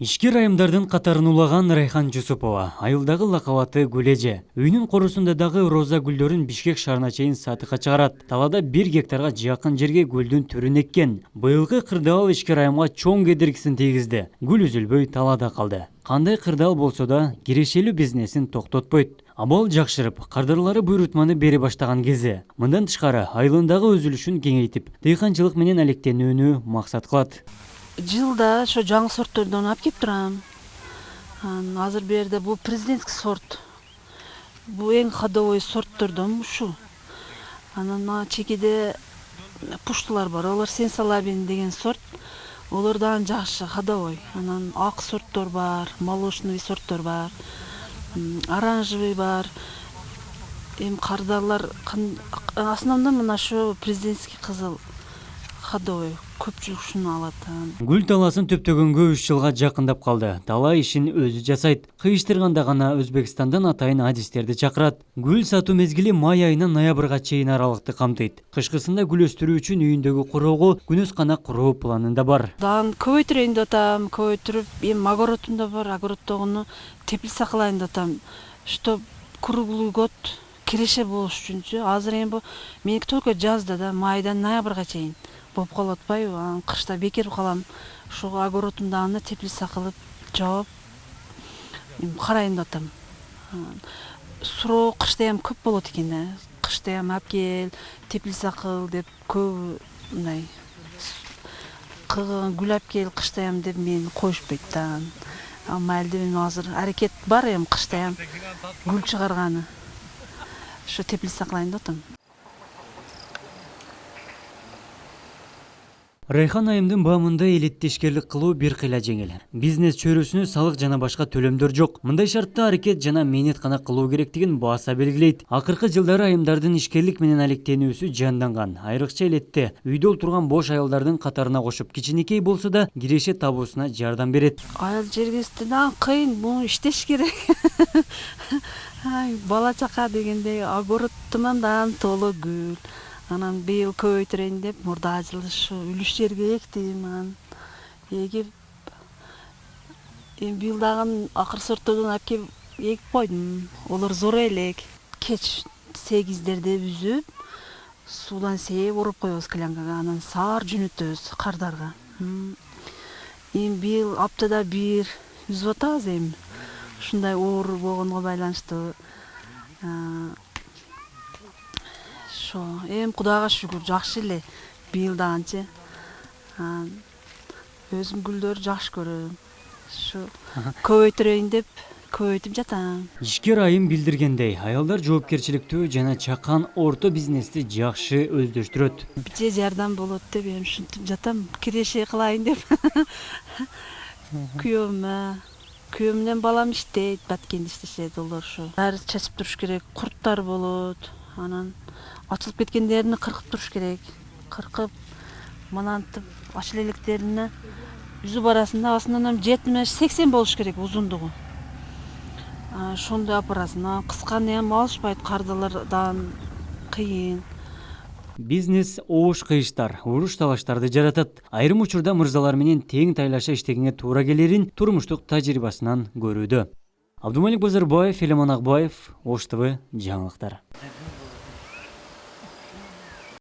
Ишкер айымдардын катарын улаган Райхан Жусупова, айылдагы лакабаты Гүлеже. Үйүнүн корусунда дагы роза гүлдөрүн Бишкек шаарына чейин сатыкка чыгарат. Талада 1 гектарга жакын жерге гүлдүн түрүн эккен. Быйылкы кырдаал ишкер айымга чоң кедергисин тийгизди. Гүл үзүлбөй талада калды. Кандай кырдаал болсо да кирешелүү бизнесин токтотпойт. Абал жакшырып, кардарлары буйрутманы бере баштаган кези. Мындан тышкары айылындагы өзүлүшүн кеңейтип, дыйканчылык менен алектенүүнү максат кылат. Жылда ошо жаңы сорттордон алып келип турам. Азыр бу жерде бул президентский сорт. Бул эң ходовой сорттордон ушу. Анан чекеде пуштулар бар. Олар Сенсалабин деген сорт. Олардан жакшы ходовой. Анан ак сорттор бар, молочный сорттор бар, оранжевый бар. Кардарлар основном мына ошо президентский кызыл ходовой. Көпчүлүк ушуну алат. Гүл таласын төптөгөнгө 3 жылга жакындап калды. Тала ишин өзү жасайт. Кыйыштырганда гана Өзбекстандан атайын адистерди чакырат. Гүл сатуу мезгили май айынан ноябрга чейин аралыкты камтыйт. Кышкысында гүл өстүрүү үчүн үйүндөгү куроого күнөс канак куруу планында бар. Дан көбөйтүрөйүн деп атам, көбөйтүрүп, огородумда бар, огороддогуну теплица кылайын деп атам. Чтоб круглый год киреше болуш үчүнчү. Азыр бу меники только жазда да, майдан ноябрга чейин болуп калып атпайбы? Кышта бекер калам. Ошого огородумдагыны теплица кылып, жаап карайын деп атам. Суроо кыштайам көп болот экен да. Кыштайам алып кел, теплица кыл деп көп мындай гүл алып кел, кыштайам деп мени коюшпойт да. Майылда азыр аракет бар кыштайам гүл чыгарганы. Ошо теплица кылайын деп атам. Райхан айымдын баамында элеттешкерлик кылуу бир кыйла жеңил. Бизнес чөйрөсүнө салык жана башка төлөмдөр жок. Мындай шартта аракет жана мээнет гана кылуу керектигин бааса белгилейт. Акыркы жылдары айымдардын ишкерлик менен алектенүүсү жанданган. Айрыкча элетте үйдө отурган бош аялдардын катарына кошуп, кичинекей болсо да киреше табуусуна жардам берет. Айыл жергесте кыйын, бул иштеш керек. Бала чака дегендей огородуман толо гүл. Анан быйыл көбөйтүрөйүн деп мурда жылы ушу үлүш жерге эктим. Эгип быйыл дагы акыр сорттордон алып келип эгип койдум. Олар зор элек. Кеч 8-дерде үзүп, суудан сээп уруп коебуз клянкага, анан саар жөнөтөбүз кардарга. Быйыл аптада 1 үзүп атабыз Ушундай оор болгонго байланыштуу. Кудайга шүгүр, жакшы эле быйыл дагычы. Өзүм гүлдөрдү жакшы көрөм. Ушу көбөйтүрөйүн деп көбөйтүп жатам. Ишкер айым билдиргендей, аялдар жоопкерчиликтүү жана чакан орто бизнести жакшы өздөштүрөт. Бизге жардам болот деп ушинтип жатам. Киреше кылайын деп. Күйөөм менен балам иштейт, баткенде иштешет, олар ушу. Дары чачып туруш керек, курттар болот. Анан ачылып кеткендерин кыркып туруш керек. Кыркып, мынантып ачыл электерине үзүп арасында основном 70-80 болуш керек узундугу. Ошондой апарасына кысканы алышпайт, кардалардан кыйын. Бизнес оош кыйыштар, уруш талаштарды жаратат. Айрым учурда мырзалар менен тең тайлаша иштегенге туура келерин турмуштук тажрыйбасынан көрүүдө. Абдумалик Базарбаев, Элемон Акбаев, Ош ТВ жаңылыктар.